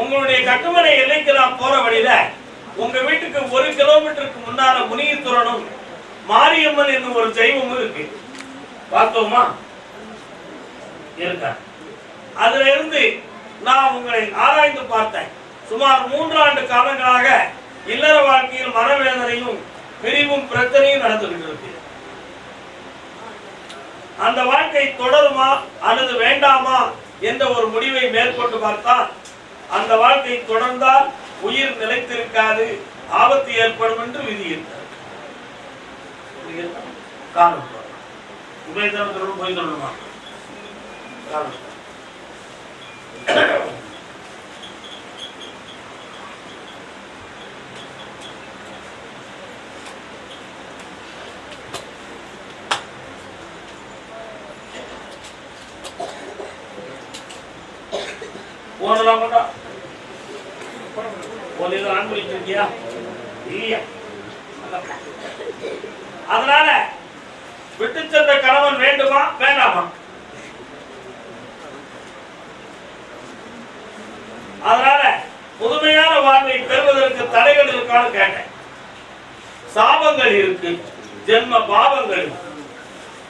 உங்களுடைய கட்டுமனை எல்லைக்கு நான் போற வழியில உங்க வீட்டுக்கு 1 கிலோமீட்டருக்கு முன்னால முனியத்துறனும் மாரியம்மன் என்னும் ஒரு தெய்வமும் இருக்கு. பார்த்தோமா? இருக்கா? அதுல இருந்து நான் உங்களை ஆராய்ந்து பார்த்தேன். சுமார் 3 ஆண்டு காலங்களாக இல்லற வாழ்க்கையில் மனவேதனையும் பிரிவும் பிரச்சனையும் நடந்துகிட்டு இருக்கு. அந்த வாழ்க்கை தொடருமா அல்லது வேண்டாமா என்ற ஒரு முடிவை மேற்கொண்டு பார்த்தால் அந்த வாழ்க்கை தொடர்ந்தால் உயிர் நிலைத்திருக்காது, ஆபத்து ஏற்படும் என்று விதி இருக்கிறது. போய் சொல்லணுமா? போனலாம் கொண்டா அனுபவிச்சிருக்கியா இல்லையா? அதனால விட்டு சென்ற கணவன் வேண்டுமா வேண்டாமா? அதனால புதுமையான வாழ்வை பெறுவதற்கு தடைகள் இருக்கான்னு கேட்டேன். சாபங்கள் இருக்கு, ஜென்ம பாவங்கள்.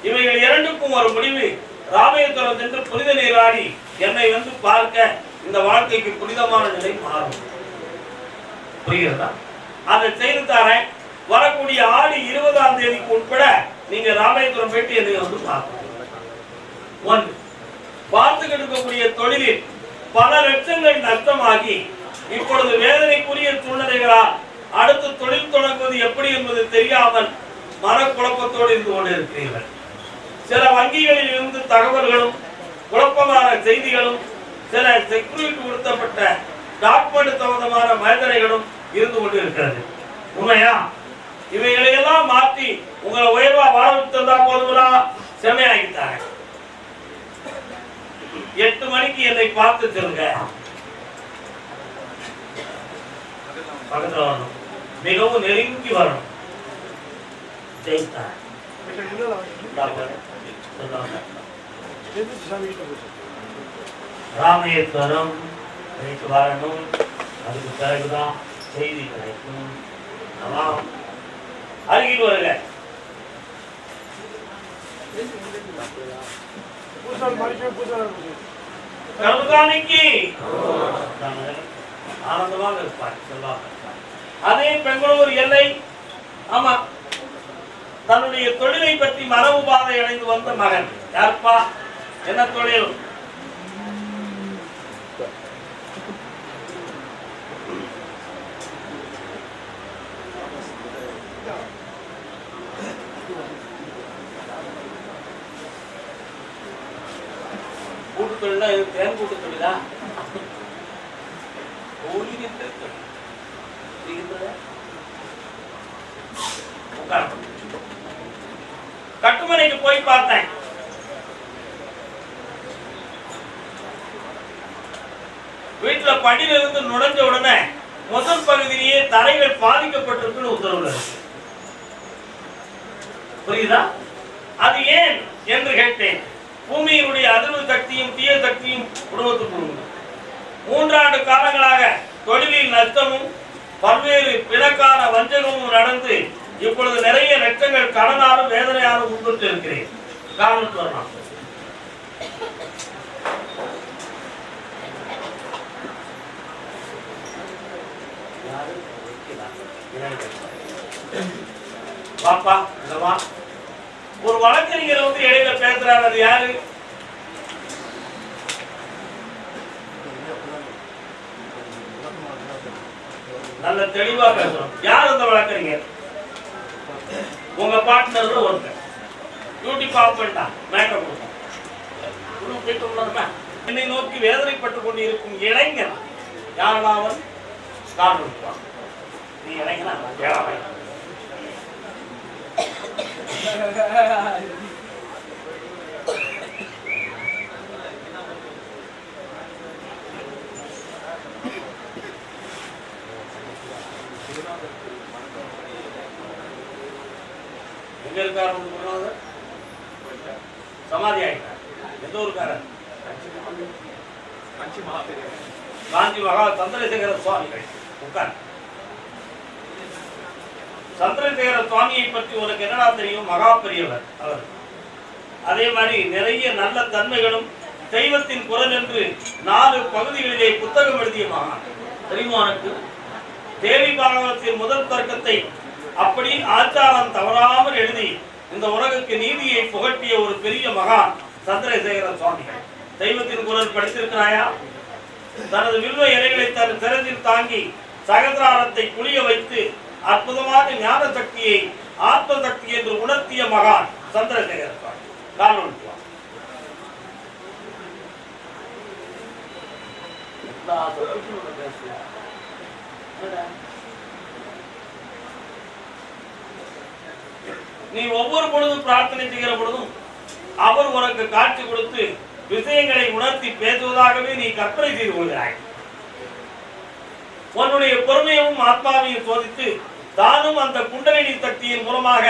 இவைகள் இரண்டுக்கும் ஒரு முடிவு. ராமேஸ்வரம் சென்று புனித நீராடி என்னை வந்து பார்க்க இந்த வாழ்க்கைக்கு புனிதமான நிலை மாறும். புரிகிறதா? அதை செய்து தரேன். வரக்கூடிய ஆடி 20ஆம் தேதிக்கு உட்பட நீங்க ராமேஸ்வரம் போயிட்டு என்னை வந்து பார்க்கணும். பார்த்துக்கிட்டு இருக்கக்கூடிய தொழிலில் பல லட்சங்கள் நஷ்டமாகி இப்பொழுது வேதனைக்குரிய சூழ்நிலைகளால் அடுத்து தொழில் தொடங்குவது எப்படி என்பது தெரியாமல் மனக்குழப்பத்தோடு இருந்து கொண்டிருக்கிறீர்கள். சில வங்கிகளில் இருந்து தகவல்களும் குழப்பமான செய்திகளும் சில செக்யூரிட்டி கொடுத்தப்பட்ட டாக்குமெண்ட் சம்பந்தமான மனிதனைகளும் இருந்து கொண்டு இருக்கிறது. உண்மையா? இவைகளையெல்லாம் மாற்றி உங்களை உயர்வா வாழ விட்டுதா போதுங்களா? செமையாகிட்டாங்க. 8 மணிக்கு என்னை பார்த்து சொல்லுங்க. பக்கத்துல வரணும், மிகவும் நெருங்கி வரணும். ராமேஸ்வரம் வரணும். அதுக்கு பிறகுதான் செய்தி கிடைக்கும். அருகில் வருக. கருதானிக்கு ஆனந்தமாக இருப்பார். அதே பெங்களூர் எல்லை. ஆமா, தன்னுடைய தொழிலை பற்றி மரபு பாதை அடைந்து வந்த மகன். யாருப்பா? என்ன தொழில்? கூட்டுத்தொழிலா? இது தேன் கூட்டு தொழிலா? கட்டுமனைக்கு போய் பார்த்தேன். வீட்டுல படியில இருந்து நுழைஞ்ச உடனே முதல் பகுதியிலேயே தரைகள் பாதிக்கப்பட்டிருக்குன்னு உத்தரவுல இருக்கு. புரியுதா? அது ஏன் என்று கேட்டேன். பூமியினுடைய அதிர்வு சக்தியும் தீய சக்தியும் குடும்பத்துக்கு 3 ஆண்டு காலங்களாக தொழிலில் நஷ்டமும் பல்வேறு பிணக்கான வஞ்சகமும் நடந்து இப்பொழுது நிறைய லட்சங்கள் கடனாலும் வேதனையாலும் உட்பட்டு இருக்கிறேன். காரணத்து வரலாம். பாப்பா இல்லவா? ஒரு வழக்கறிஞர் வந்து இடையில பேசுறாரு. அது யாரு? நல்ல தெளிவா பேசணும். யார் அந்த வழக்கறிஞர்? உங்க பார்ட்னர் ஒருத்தர் யூடியூப் ஆஃப் பண்ணிட்டான். மேக்கப் கொடுத்தான். என்னை நோக்கி வேதனைப்பட்டுக் கொண்டு இருக்கும் இளைஞன் யாராவது காரணம். நீ இளைஞனா? எங்க இருக்காரு? சமாதி ஆயிட்டார். எந்த ஊருக்காரர்? காஞ்சி மகா சந்திரசேகர சுவாமிகள் உட்கார். சந்திரசேகர சுவாமியை பற்றி உனக்கு என்னடா தெரியும்? மகா பெரியவர் அவர். அதே மாதிரி நிறைய நல்ல தன்மைகளும் தெய்வத்தின் குரல் என்று 4 பகுதிகளிலே புத்தகம் எழுதிய மகான் தெரியுமா உனக்கு? தேவி பாகவத்தின் முதல் தர்க்கத்தை அப்படி ஆச்சாரம் தவறாமல் எழுதி இந்த உலகுக்கு நீதியை புகட்டிய ஒரு பெரிய மகான் சந்திரசேகர சுவாமிகள். தெய்வத்தின் குரல் படித்திருக்கிறாயா? தனது வில்வ இலைகளை தன் சிரத்தில் தாங்கி சகசிராரத்தை குளிய வைத்து அற்புதமான ஞான சக்தியை ஆத்ம சக்தி என்று உணர்த்திய மகான் சந்திரசேகர சுவாமி. காரணம் நீ ஒவ்வொரு பொழுதும் பிரார்த்தனை செய்கிற பொழுதும் அவர் உனக்கு காட்சி கொடுத்து விஷயங்களை உணர்த்தி பேசுவதாகவே நீ கற்பனை செய்து கொள்கிறாய். உன்னுடைய பொறுமையையும் ஆத்மாவையும் சோதித்து தானும் அந்த குண்டலினி சக்தியின் மூலமாக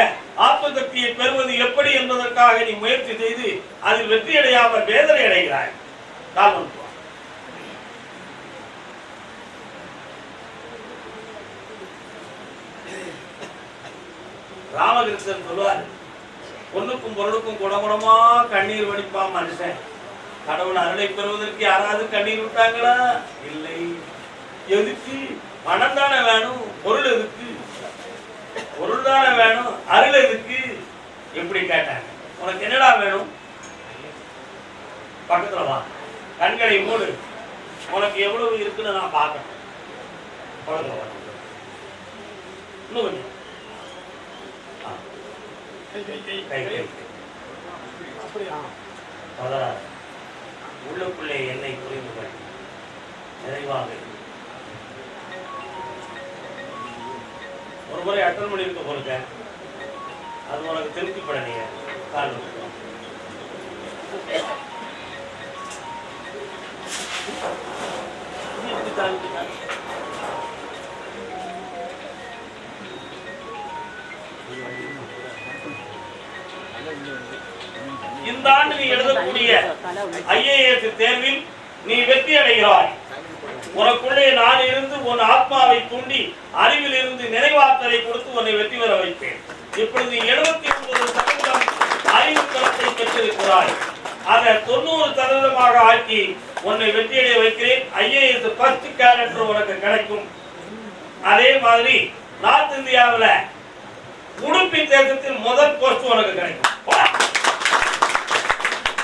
ஆத்ம சக்தியை பெறுவது எப்படி என்பதற்காக நீ முயற்சி செய்து அதில் வெற்றி அடையாமல் வேதனை அடைகிறாய். காரணம் ராமகிருஷ்ணன் சொல்லுவார், பொண்ணுக்கும் பொருளுக்கும் குடகுடமா கண்ணீர் வடிப்பான் மனுஷன். கடவுள் அருளை பெறுவதற்கு யாராவது கண்ணீர் விட்டாங்களா? இல்லை. எதுக்கு? பணம் தானே வேணும், பொருள் எதுக்கு? பொருள் தானே வேணும், அருள் எதுக்கு? எப்படி கேட்டாங்க. உனக்கு என்னடா வேணும்? பக்கத்துல வா, கண்களை மூடு, உனக்கு எவ்வளவு இருக்குன்னு நான் பார்க்கணும். பக்கத்துல வா, இன்னும் கொஞ்சம் உள்ளுக்குள்ளே என்னை புரிந்து கொள், நிறைவாக ஒரு முறை அட்டன் பண்ணி இருக்க போலுங்க, அது உனக்கு திருப்திப்படலையே. கால் இந்த ஆண்டு நீ எழுதக்கூடிய IAS தேர்வில் நீ வெற்றி அடைகிறாய். உனக்குள்ளே நான் இருந்து உன் ஆத்மாவை தூண்டி அறிவில் இருந்து நினைவாற்றலை கொடுத்து உன்னை வெற்றி பெற வைப்பேன். இப்பொழுது 79% அறிவு தளத்தை பெற்றிருக்கிறாய். அதை 90% ஆக்கி உன்னை வெற்றியடைய வைக்கிறேன். IAS ஃபர்ஸ்ட் கேரக்டர் உனக்கு கிடைக்கும். அதே மாதிரி நார்த் இந்தியாவில் உடுப்பி தேசத்தில் முதல் போஸ்ட் உனக்கு கிடைக்கும்.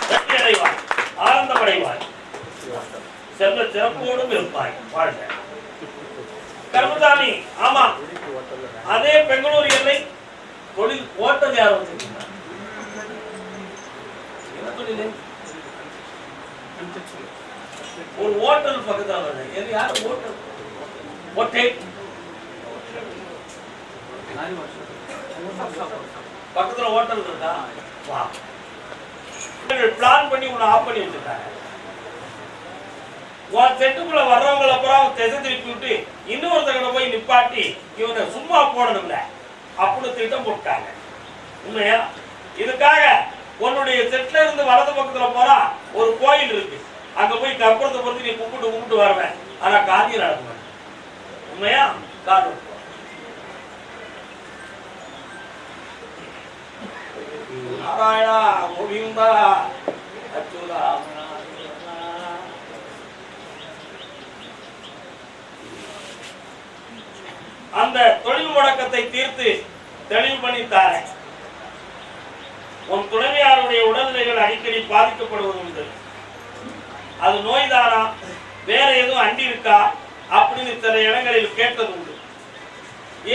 வெற்றி அடைவாய், ஆனந்தமடைவாய், செல்வ சிறப்போடும் இருப்பாய். வாழ்க கர்மசாமி. ஆமா, அதே பெங்களூர் எல்லை தொழில் ஓட்டல் யார் வச்சிருக்கீங்க? ஒரு ஹோட்டல் பக்கத்துல வருது. எது யார் ஹோட்டல்? ஹோட்டல் பக்கத்துல ஹோட்டல் இருக்கா? வா, பிளான் பண்ணி உன்னை ஆஃப் பண்ணி வச்சிருக்காங்க. உன் செட்டுக்குள்ள வர்றவங்களை அப்புறம் திசை திருப்பி விட்டு இன்னொருத்தவங்க போய் நிப்பாட்டி இவனை சும்மா போடணும்ல அப்படின்னு திட்டம் போட்டாங்க. உண்மையா? இதுக்காக உன்னுடைய செட்ல இருந்து வலது பக்கத்துல போறா ஒரு கோயில் இருக்கு, அங்க போய் கற்பூரத்தை பொறுத்து நீ கும்பிட்டு வருவேன். ஆனா காரியம் நடக்கும். உண்மையா? காரணம் நாராயணா கோவிந்தா அச்சுதா. அந்த தொழில் முடக்கத்தை தீர்த்து தெளிவு பண்ணித்தார. உன் துணைவியாருடைய உடல்நிலைகள் அடிக்கடி பாதிக்கப்படுவது உண்டு. அது நோய்தானா, வேற எதுவும் அண்டி இருக்கா அப்படின்னு சில இடங்களில் கேட்டது உண்டு.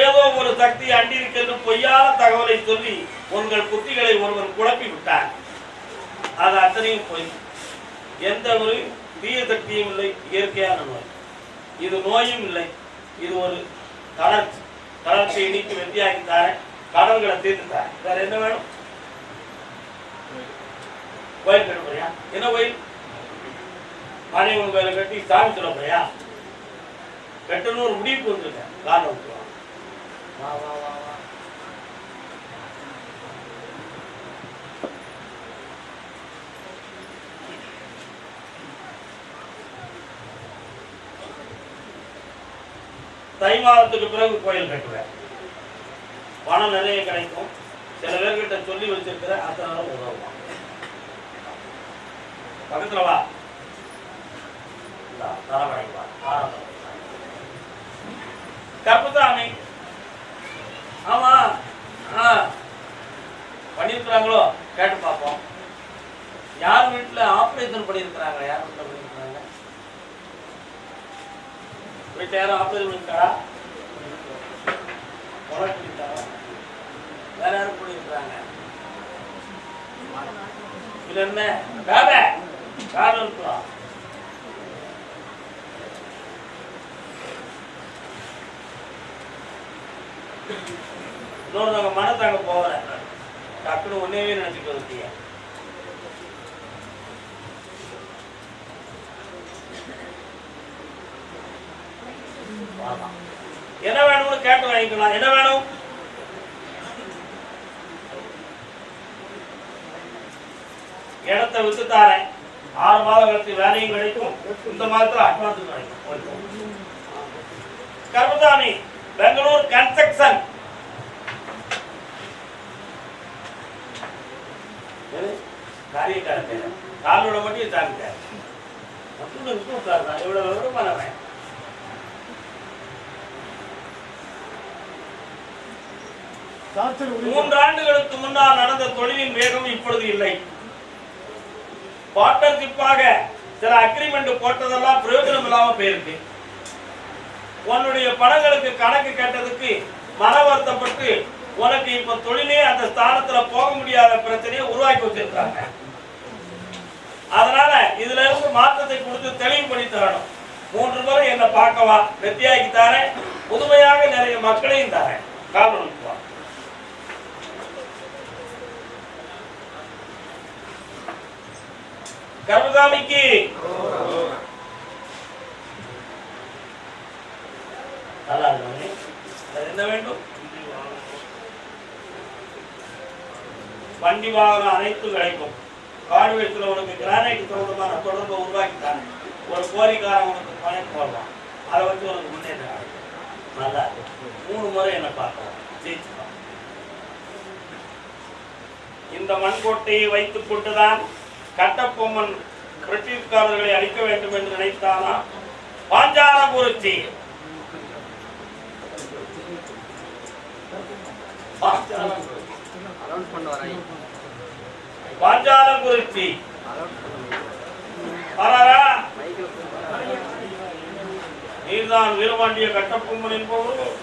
ஏதோ ஒரு சக்தி அண்டி இருக்கிறது பொய்யான தகவலை சொல்லி உங்கள் புத்திகளை ஒருவர் குழப்பி விட்டார். அது அத்தனையும் போய் எந்த ஒரு தீய சக்தியும் இல்லை, இயற்கையான நோய். இது நோயும் இல்லை, இது ஒரு தளர்ச்சி. தளர்ச்சியை நீக்கி வெற்றியாகி தார, கடன்களை தீர்த்து தார. வேற என்ன வேணும்? கோயில் கட்ட போறியா? என்ன கோயில்? மானியம்மன் கோயிலை கட்டி சாமி சொல்ல போறியா? கட்டணும் ஒரு முடிவுக்கு வந்துருக்கேன். காரணம் வா வா வா வா. தை மாதத்துக்கு பிறகு கோயில் கட்டுவேன். பணம் நிறைய கிடைக்கும். சில பேர்கிட்ட சொல்லி வச்சிருக்கிற அத்தனை உதவுவான். பக்கத்துல வா, கருப்புசாமி. ஆமா, பண்ணிருக்கிறாங்களோ கேட்டு பார்ப்போம். யார் வீட்டுல ஆபரேஷன் பண்ணிருக்கிறாங்க? யார் வீட்டுல பண்ணிருக்கிறாங்க? வீட்டுல யாரும் ஆபரேஷன் பண்ணிருக்காரா? வேற யாரும் பண்ணிருக்கிறாங்க? இது என்ன வேலை? காரணம் இருக்கலாம். இன்னொருத்தவங்க மனத்தாங்க போகிற டக்குன்னு ஒன்னேவே நினைச்சுட்டு வந்துட்டீங்க. என்ன வேணும்னு கேட்டு வாங்கிக்கலாம். என்ன வேணும்? இடத்தை வித்து தாரேன். 6 மாதம் கழிச்சு வேலையும் கிடைக்கும். இந்த மாதத்துல அட்வான்ஸ் கிடைக்கும். கருப்புசாமி, பெங்களூர் கன்ஸ்ட்ரக்ஷன். காரியக்கார காலோட மட்டும் தாங்க. இவ்வளவு விவரமானவன். மூன்று ஆண்டுகளுக்கு முன்னால் நடந்த தொழிலின் வேகம் இப்பொழுது இல்லை. பார்ட்னர்ஷிப்பாக சில அக்ரிமெண்ட் போட்டதெல்லாம் பிரயோஜனம் இல்லாம போயிருக்கு. உன்னுடைய பணங்களுக்கு கணக்கு கேட்டதுக்கு மன வருத்தப்பட்டு உனக்கு இப்ப தொழிலே அந்த ஸ்தானத்துல போக முடியாத பிரச்சனையை உருவாக்கி வச்சிருக்காங்க. அதனால இதுல இருந்து மாற்றத்தை கொடுத்து தெளிவுபடி தரணும். 3 முறை என்ன பார்க்கவா, வெத்தியாக்கி தாரேன். புதுமையாக நிறைய மக்களையும் தாரேன். காரணம் கருப்புசாமிக்கு நல்லா இருக்கு. என்ன வேண்டும்? வண்டி வாகனம் அனைத்தும் கிடைக்கும். காடு வயசுல உனக்கு கிரானைட் சம்பந்தமான தொடர்பை உருவாக்கிட்டாங்க. ஒரு கோரிக்காரன் உனக்கு பணம் போடலாம். அதை வச்சு உனக்கு முன்னேற்றம் நல்லா இருக்கு. 3 முறை என்ன பார்க்கலாம். ஜெயிச்சுக்கலாம். இந்த மண்கோட்டையை வைத்துக் கொண்டுதான் கட்டபொம்மன் பிரிட்டிஷ்காரர்களை அழிக்க வேண்டும் என்று நினைத்தானா? பாஞ்சாலங்குறிச்சி பாஞ்சாலங்குறிச்சி நீர்தான் வீரபாண்டிய கட்டபொம்மன் என்பவர்.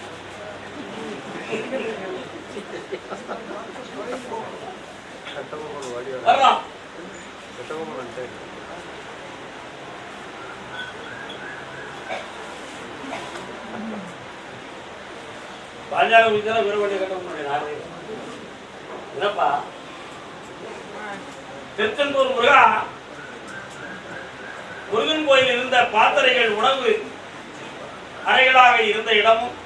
பாஞ்சாலங்குறிச்சி தான் வீரபாண்டிய கட்டபொம்மன் நாடு. என்னப்பா திருச்செந்தூர் முருகா, முருகன் கோயில் இருந்த பாத்திரைகள் உணவு அறைகளாக இருந்த இடமும்,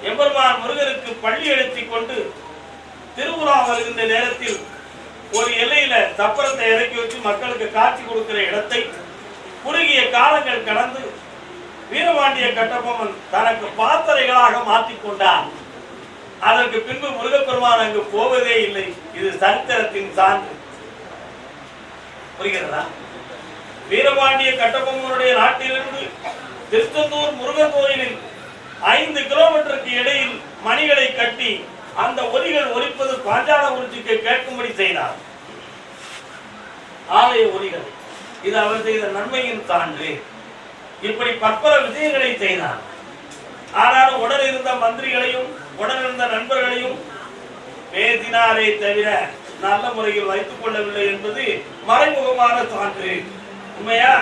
எம்பெருமான் முருகனுக்கு பள்ளி எழுச்சி கொண்டு திருவிழா வருகின்ற நேரத்தில் ஒரு எல்லையில சப்பரத்தை இறக்கி வச்சு மக்களுக்கு காட்சி கொடுக்கிற இடத்தை குறுகிய காலங்கள் கடந்து வீரபாண்டிய கட்டபொம்மன் தனக்கு பாத்திரைகளாக மாற்றிக்கொண்டான். அதற்கு பின்பு முருகப்பெருமான் அங்கு போவதே இல்லை. இது சரித்திரத்தின் சான்று. புரிகிறதா? வீரபாண்டிய கட்டபொம்மனுடைய நாட்டிலிருந்து திருச்செந்தூர் முருகன் கோயிலில் 5 கிலோமீட்டருக்கு இடையில் மணிகளை கட்டி அந்த ஒலிகள் ஒலிப்பது பாஞ்சாலங்குறிச்சிக்கு கேட்கும்படி செய்தார். ஆலய ஒலிகள். இது அவர் செய்த நன்மையின் சான்று. இப்படி பற்பல விஷயங்களை செய்தார். ஆனாலும் உடன் இருந்த மந்திரிகளையும் உடன் இருந்த நண்பர்களையும் பேசினாரே தவிர நல்ல முறையில் வைத்துக் கொள்ளவில்லை என்பது மறைமுகமான சான்று. உண்மையா?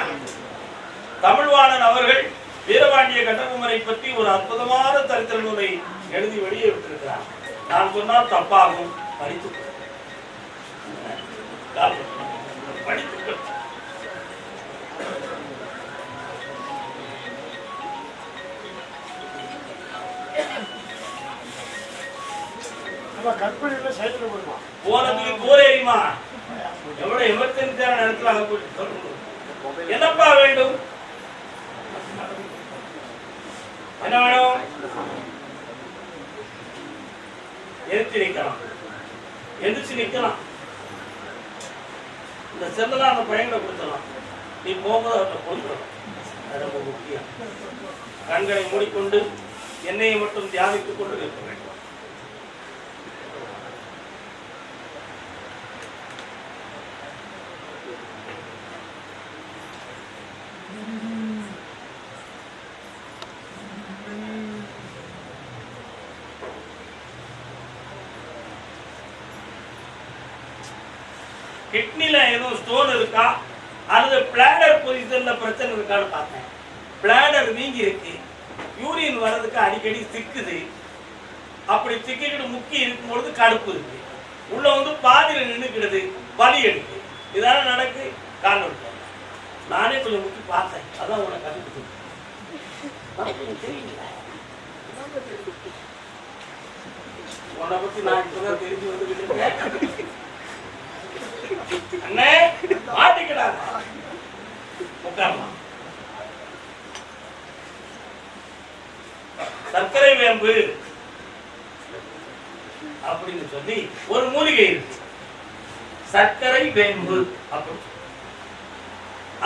தமிழ்வாணன் அவர்கள் வீரபாண்டிய கட்டபொம்மனை பற்றி ஒரு அற்புதமான சரித்திர நூலை எழுதி வெளியே விட்டிருக்கிறார். நான் சொன்னால் தப்பாகும். படித்துக் போனதுக்கு போரேரிமா எவ்வளவு எமர்ஜென்சியான நேரத்தில் என்னப்பா வேண்டும்? என்ன வேணும்? நிக்கணும்? எந்திரிச்சு நிக்கலாம். இந்த செல்லெல்லாம் அந்த பையனை கொடுத்துடலாம். நீ போகும்போது அவர்கிட்ட கொடுத்துடணும். அது ரொம்ப முக்கியம். கண்களை மூடிக்கொண்டு என்னையை மட்டும் தியானித்துக் கொண்டு இருக்க வேண்டும். கிட்னில ஏதோ ஸ்டோன் இருக்கா அல்லது பிளாடர் பொசிஷன்ல பிரச்சனை இருக்கான்னு பார்த்தேன். பிளாடர் வீங்கி இருக்கு, யூரின் வர்றதுக்கு அடிக்கடி சிக்குது. அப்படி சிக்கிக்கிட்டு முக்கி இருக்கும் பொழுது கடுப்பு இருக்கு, உள்ள வந்து பாதியில நின்றுக்கிடுது, வலி எடுக்கு. இதான நடக்கு காரணம். நானே கொஞ்சம் முக்கி பார்த்தேன், அதான் உன்னை கண்டுபிடிச்சேன். உன்னை பத்தி நான் இப்பதான் தெரிஞ்சு வந்துக்கிட்டு அண்ணே மாட்டிக்கிறாங்க. உட்காரலாம். சர்க்கரை வேம்பு அப்படின்னு சொல்லி ஒரு மூலிகை இருக்கு. சர்க்கரை வேம்பு அப்படி,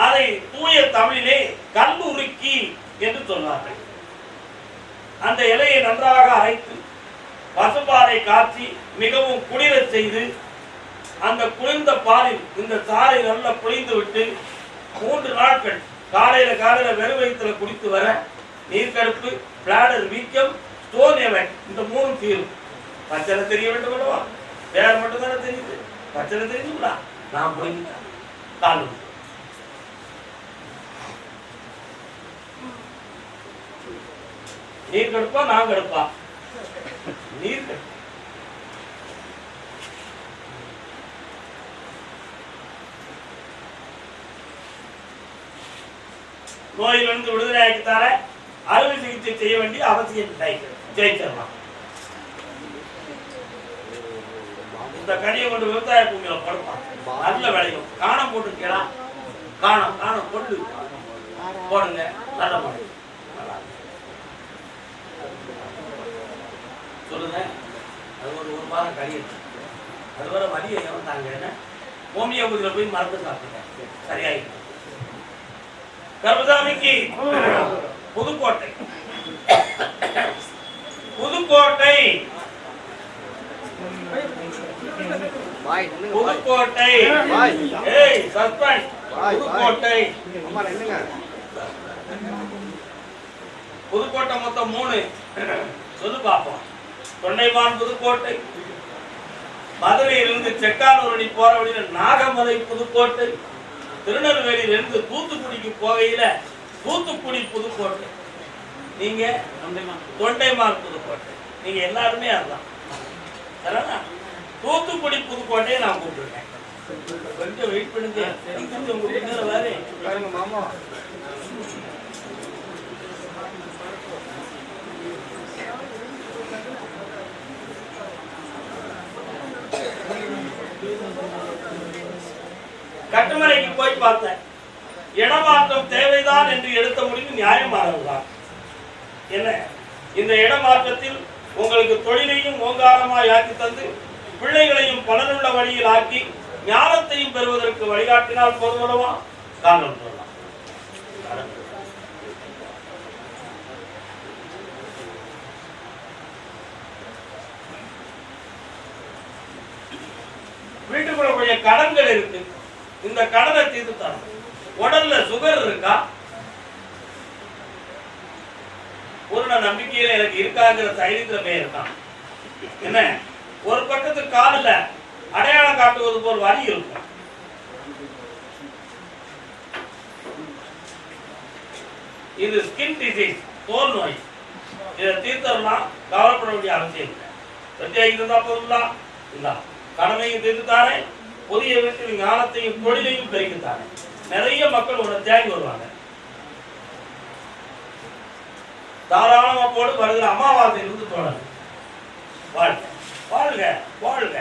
அதை தூய தமிழிலே கல்லுருக்கி என்று சொல்வார்கள். அந்த இலையை நன்றாக அரைத்து பசும்பாலை காய்ச்சி மிகவும் குளிரச் செய்து அந்த குளிர்ந்த பாலில் இந்த சாறை நல்லா புளிந்து விட்டு 3 நாட்கள் காலையில வெறும் வயிற்றுல குடித்து வர நீர்க்கடுப்பு, பிளாடர் வீக்கம், ஸ்டோன் எவன் இந்த 3 தீரும். பச்சனை தெரிய வேண்டும் அல்லவா? வேற மட்டும் தானே தெரியுது. பச்சனை தெரியுங்களா? நான் புரிஞ்சுட்டேன். கால் நீர் கடுப்பா நான் கடுப்பா? நீர் கடுப்பு. நோயிலிருந்து விடுதலை ஆக்கித்தார அறுவை சிகிச்சை செய்ய வேண்டிய அவசியம் இல்லை. ஜெயிச்சிடலாம். இந்த கனியை கொண்டு விவசாய பூமியில படுப்பான், நல்ல விளையும். காணம் போட்டுருக்கா? காணம் கொண்டு போடுங்க, நல்ல மழை. சொல்லுங்க. அது ஒரு வாரம் கழியிருக்கு. அது வர வலியை தாங்க. ஹோமியோபதியில போய் மருந்து சாப்பிடுங்க, சரியாயிடும். கர்மசாமிக்கு புதுக்கோட்டை புதுக்கோட்டை புதுக்கோட்டை ஏய் சஸ்பெண்ட் புதுக்கோட்டை புதுக்கோட்டை மொத்தம் 3 சொல்லு பாப்போம். தொண்டைமான் புதுக்கோட்டை, மதுரையிலிருந்து செக்கானூரணி போற வழியில நாகமலை புதுக்கோட்டை, திருநெல்வேலியிலிருந்து தூத்துக்குடிக்கு போகையில தூத்துக்குடி புதுக்கோட்டை, நீங்க தொண்டைமான் புதுக்கோட்டை. நீங்க எல்லாருமே அதுதான். தூத்துக்குடி புதுக்கோட்டையை நான் கூப்பிட்டுருக்கேன். கொஞ்சம் வெயிட் பண்ணுங்க. உங்களுக்கு மாமா கட்டுமலைக்கு போய் பார்த்தேன். இடமாற்றம் தேவைதான் என்று எடுத்த முடிவு நியாயமானதுதான். என்ன, இந்த இடமாற்றத்தில் உங்களுக்கு தொழிலையும் ஓங்காரமாய் ஆக்கி தந்து பிள்ளைகளையும் பலனுள்ள வழியில் ஆக்கி ஞானத்தையும் பெறுவதற்கு வழிகாட்டினால் போதுமல்லவா? காரணம் சொல்லலாம். வீட்டுக்குள்ள கொஞ்சம் கடன்கள் இருக்கு, இந்த கடனை தீர்த்து தரணும். உடல்ல சுகர் இருக்கா? பூர்ண நம்பிக்கையில எனக்கு இருக்காங்கிற தைரியத்துல போய் இருக்கான். என்ன, ஒரு பக்கத்து காலில் அடையாளம் காட்டுவது போல் வலி இருக்கும். இது ஸ்கின் டிசீஸ், தோல் நோய். இதை தீர்த்தரலாம், கவலைப்பட வேண்டிய அவசியம் இல்லை. பிரத்யேகம் இருந்தா போதுங்களா? இல்ல, கடமையும் தீர்த்துத்தானே, புதிய வீட்டில் ஞானத்தையும் தொழிலையும் பெருக்கித்தானே. நிறைய மக்கள் உன்னை தேடி வருவாங்க. தாராளமா போடு. வருகிற அமாவாசையிலிருந்து தொடரும். வாழ்க வாழ்க வாழ்க.